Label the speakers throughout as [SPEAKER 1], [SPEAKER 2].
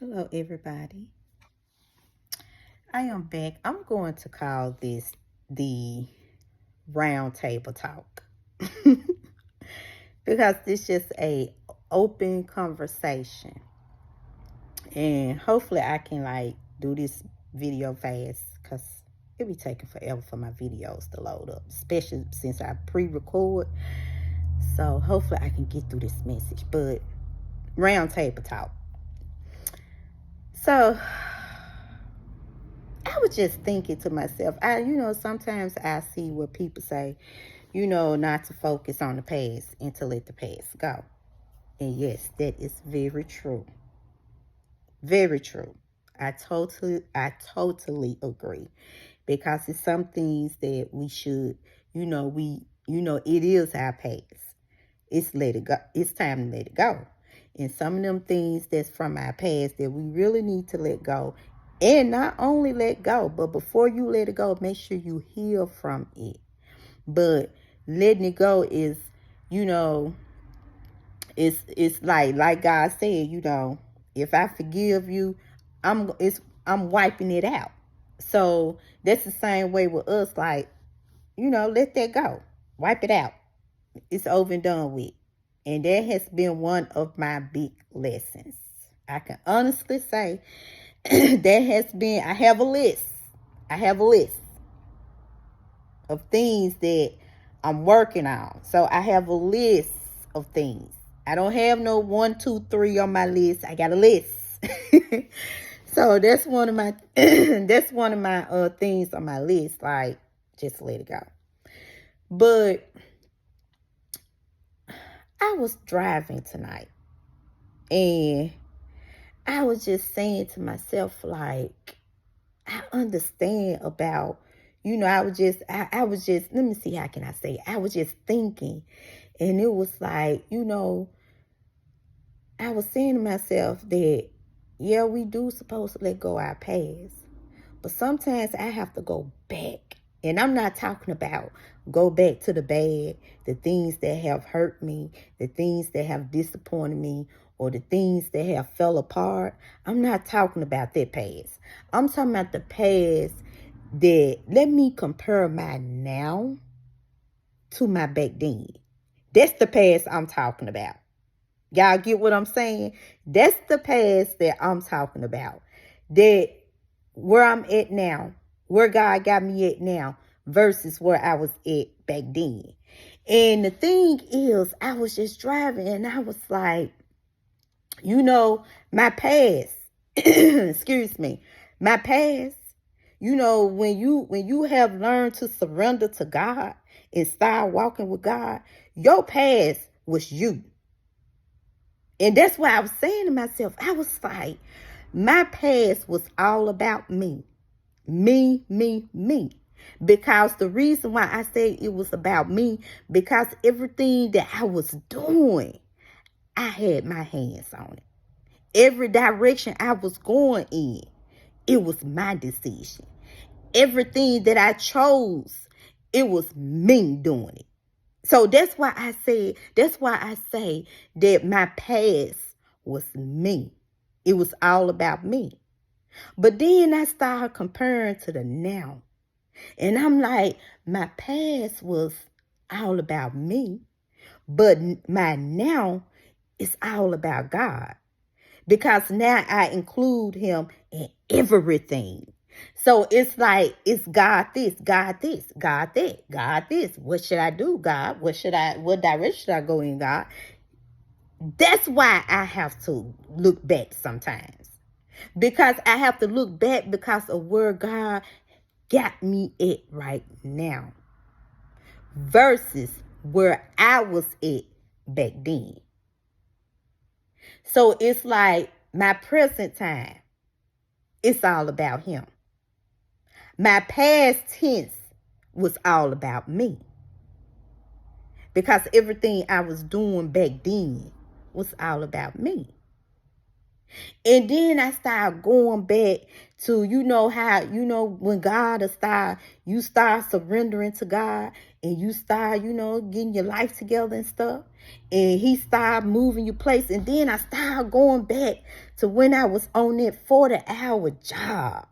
[SPEAKER 1] Hello, everybody. I am back. I'm going to call this the round table talk because it's just a open conversation, and hopefully I can do this video fast because it be taking forever for my videos to load up, especially since I pre-record. So hopefully I can get through this message. But round table talk. So I was just thinking to myself, sometimes I see what people say, not to focus on the past and to let the past go. And yes, that is very true. Very true. I totally agree. Because it's some things that we should, it is our past. It's let it go. It's time to let it go. And some of them things that's from our past that we really need to let go. And not only let go, but before you let it go, make sure you heal from it. But letting it go is, you know, it's like God said, if I forgive you, I'm wiping it out. So that's the same way with us, let that go. Wipe it out. It's over and done with. And that has been one of my big lessons. I can honestly say I have a list. I have a list of things that I'm working on. So I have a list of things. I don't have no 1, 2, 3 on my list. I got a list. So that's one of my things on my list. Like, just let it go. But I was driving tonight, and I was just saying to myself, I understand about, I was just, let me see, how can I say it? I was just thinking, and it was I was saying to myself that, yeah, we do supposed to let go our past, but sometimes I have to go back. And I'm not talking about go back to the bad, the things that have hurt me, the things that have disappointed me, or the things that have fell apart. I'm not talking about that past. I'm talking about the past that let me compare my now to my back then. That's the past I'm talking about. Y'all get what I'm saying? That's the past that I'm talking about. That where I'm at now, where God got me at now versus where I was at back then. And the thing is, I was just driving and I was like, my past, excuse me, my past, when you have learned to surrender to God and start walking with God, your past was you. And that's why I was saying to myself, I was like, my past was all about me. Me, me, me. Because the reason why I say it was about me, because everything that I was doing, I had my hands on it. Every direction I was going in, it was my decision. Everything that I chose, it was me doing it. So that's why I say that my past was me. It was all about me. But then I started comparing to the now. And I'm like, my past was all about me, but my now is all about God. Because now I include him in everything. So it's like, it's God this, God this, God that, God this. What should I do, God? What direction should I go in, God? That's why I have to look back sometimes. Because I have to look back because of where God got me at right now versus where I was at back then. So it's like my present time, it's all about him. My past tense was all about me. Because everything I was doing back then was all about me. And then I started going back to, how, when God you start surrendering to God and you start, getting your life together and stuff, and he started moving your place, and then I started going back to when I was on that 40-hour job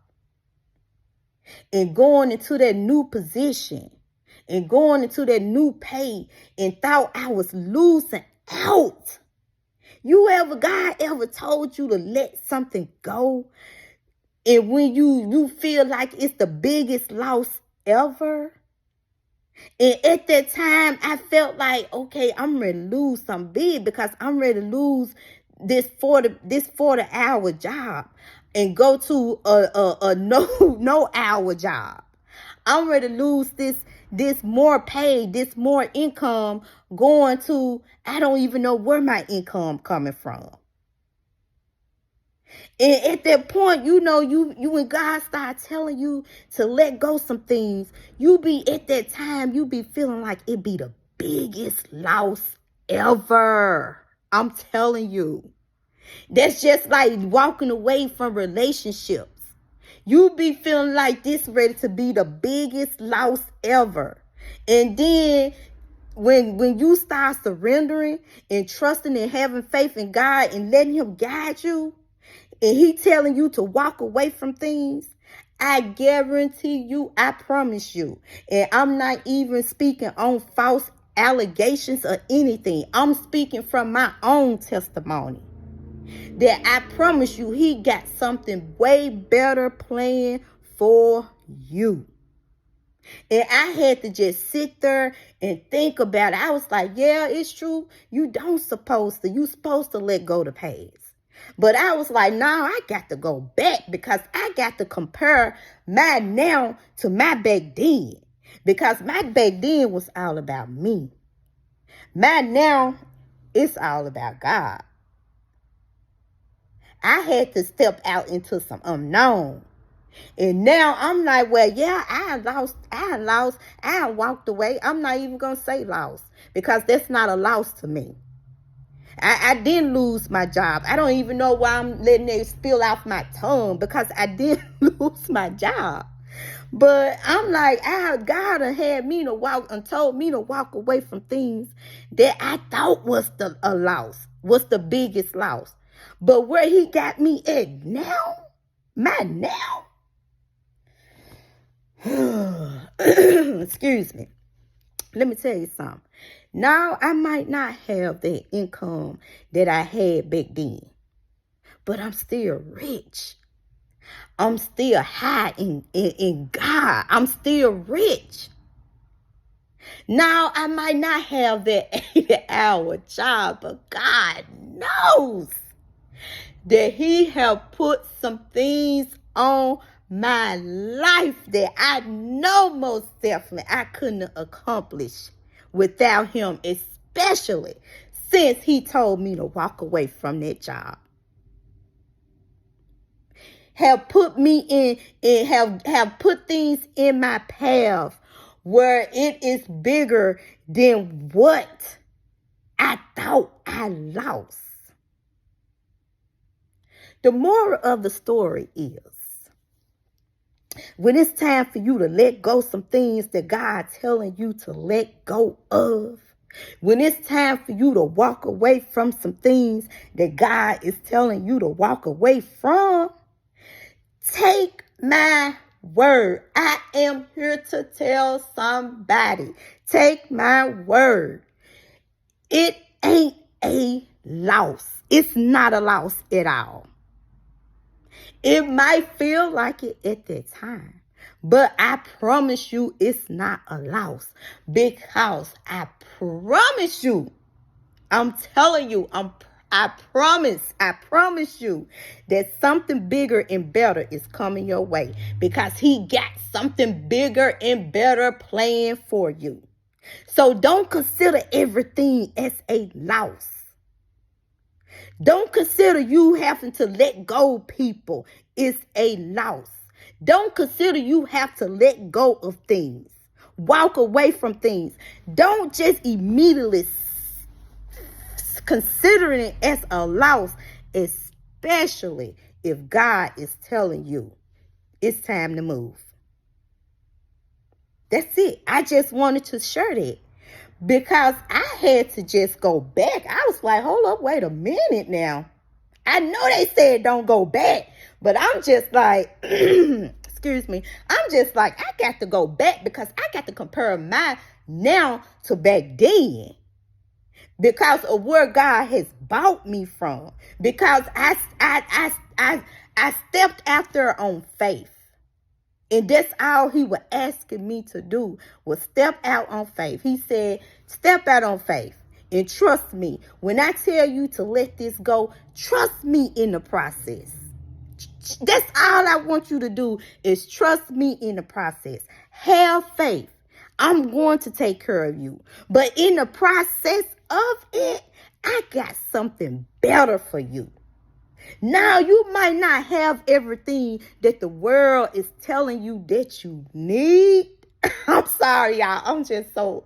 [SPEAKER 1] and going into that new position and going into that new pay and thought I was losing out. God ever told you to let something go? And when you feel like it's the biggest loss ever? And at that time, I felt like, okay, I'm ready to lose something big because I'm ready to lose this 40-hour job and go to a no hour job. I'm ready to lose this more pay, this more income going to, I don't even know where my income coming from. And at that point, you when God start telling you to let go some things, you be at that time, you be feeling like it be the biggest loss ever. I'm telling you. That's just like walking away from relationships. You be feeling like this ready to be the biggest loss ever. And then when you start surrendering and trusting and having faith in God and letting him guide you, and he telling you to walk away from things, I guarantee you, I promise you, and I'm not even speaking on false allegations or anything. I'm speaking from my own testimony. That I promise you, he got something way better planned for you. And I had to just sit there and think about it. I was like, yeah, it's true. You supposed to let go the past. But I was like, no, I got to go back because I got to compare my now to my back then. Because my back then was all about me. My now, it's all about God. I had to step out into some unknown. And now I'm like, well, yeah, I walked away. I'm not even going to say lost because that's not a loss to me. I didn't lose my job. I don't even know why I'm letting it spill off my tongue because I didn't lose my job. But I'm like, God had me to walk and told me to walk away from things that I thought was a loss, was the biggest loss. But where he got me at now, excuse me. Let me tell you something. Now, I might not have the income that I had back then, but I'm still rich. I'm still high in God. I'm still rich. Now, I might not have that 80-hour job, but God knows that he have put some things on my life that I know most definitely I couldn't accomplish without him, especially since he told me to walk away from that job. Have put me in have put things in my path where it is bigger than what I thought I lost. The moral of the story is, when it's time for you to let go some things that God's telling you to let go of, when it's time for you to walk away from some things that God is telling you to walk away from, take my word. I am here to tell somebody. Take my word. It ain't a loss. It's not a loss at all. It might feel like it at that time, but I promise you it's not a loss because I promise you, I'm telling you, I promise you that something bigger and better is coming your way because he got something bigger and better planned for you. So don't consider everything as a loss. Don't consider you having to let go people is a loss. Don't consider you have to let go of things. Walk away from things. Don't just immediately consider it as a loss, especially if God is telling you it's time to move. That's it. I just wanted to share that because I had to just go back. I was like, hold up, wait a minute now. I know they said don't go back, but I'm just like, excuse me. I'm just like, I got to go back because I got to compare my now to back then because of where God has brought me from. Because I stepped after on faith. And that's all he was asking me to do was step out on faith. He said, step out on faith and trust me. When I tell you to let this go, trust me in the process. That's all I want you to do is trust me in the process. Have faith. I'm going to take care of you. But in the process of it, I got something better for you. Now, you might not have everything that the world is telling you that you need. I'm sorry, y'all. I'm just so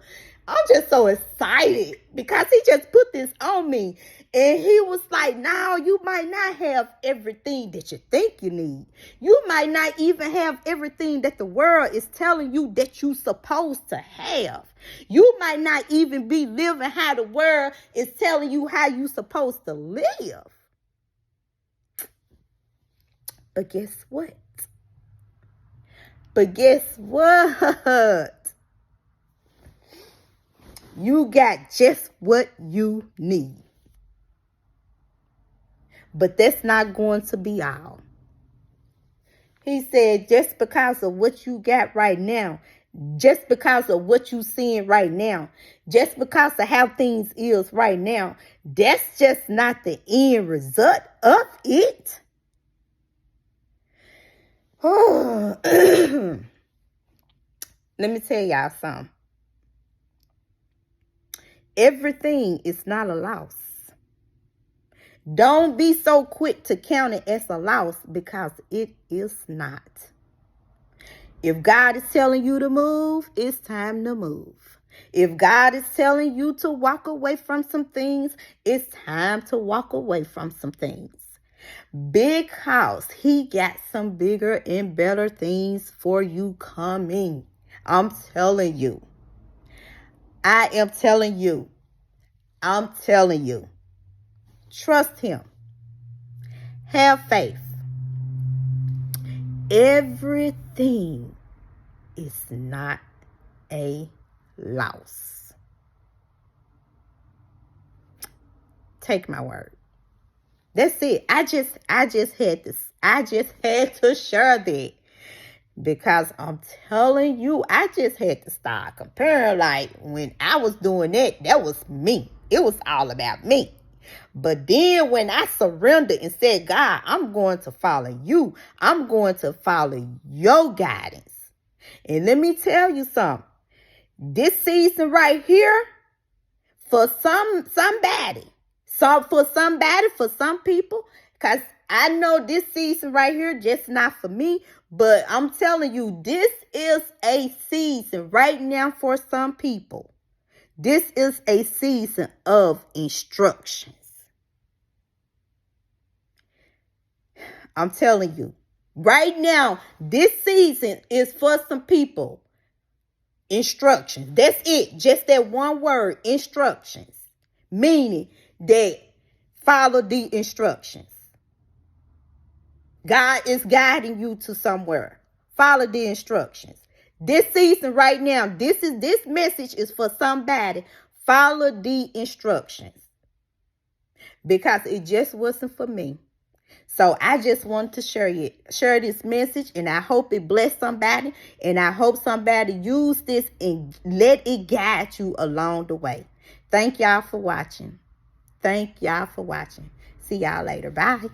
[SPEAKER 1] excited because he just put this on me. And he was like, now you might not have everything that you think you need. You might not even have everything that the world is telling you that you're supposed to have. You might not even be living how the world is telling you how you're supposed to live. But guess what? You got just what you need. But that's not going to be all. He said, just because of what you got right now, just because of what you seeing right now, just because of how things is right now, that's just not the end result of it. Oh, let me tell y'all something. Everything is not a loss. Don't be so quick to count it as a loss because it is not. If God is telling you to move, it's time to move. If God is telling you to walk away from some things, it's time to walk away from some things. Because he got some bigger and better things for you coming. I'm telling you. I am telling you. I'm telling you. Trust him. Have faith. Everything is not a loss. Take my word. That's it. I just had to share that because I'm telling you, I just had to start comparing. Like when I was doing that was me. It was all about me. But then when I surrendered and said, God, I'm going to follow you. I'm going to follow your guidance. And let me tell you something. This season right here, for some people, because I know this season right here just not for me, but I'm telling you, this is a season right now for some people. This is a season of instructions. I'm telling you, right now, this season is for some people. Instructions. That's it. Just that one word, instructions. Meaning that follow the instructions. God is guiding you to somewhere. Follow the instructions. This season right now, this message is for somebody. Follow the instructions. Because it just wasn't for me. So I just want to share this message, and I hope it bless somebody, and I hope somebody use this and let it guide you along the way. Thank y'all for watching. See y'all later. Bye.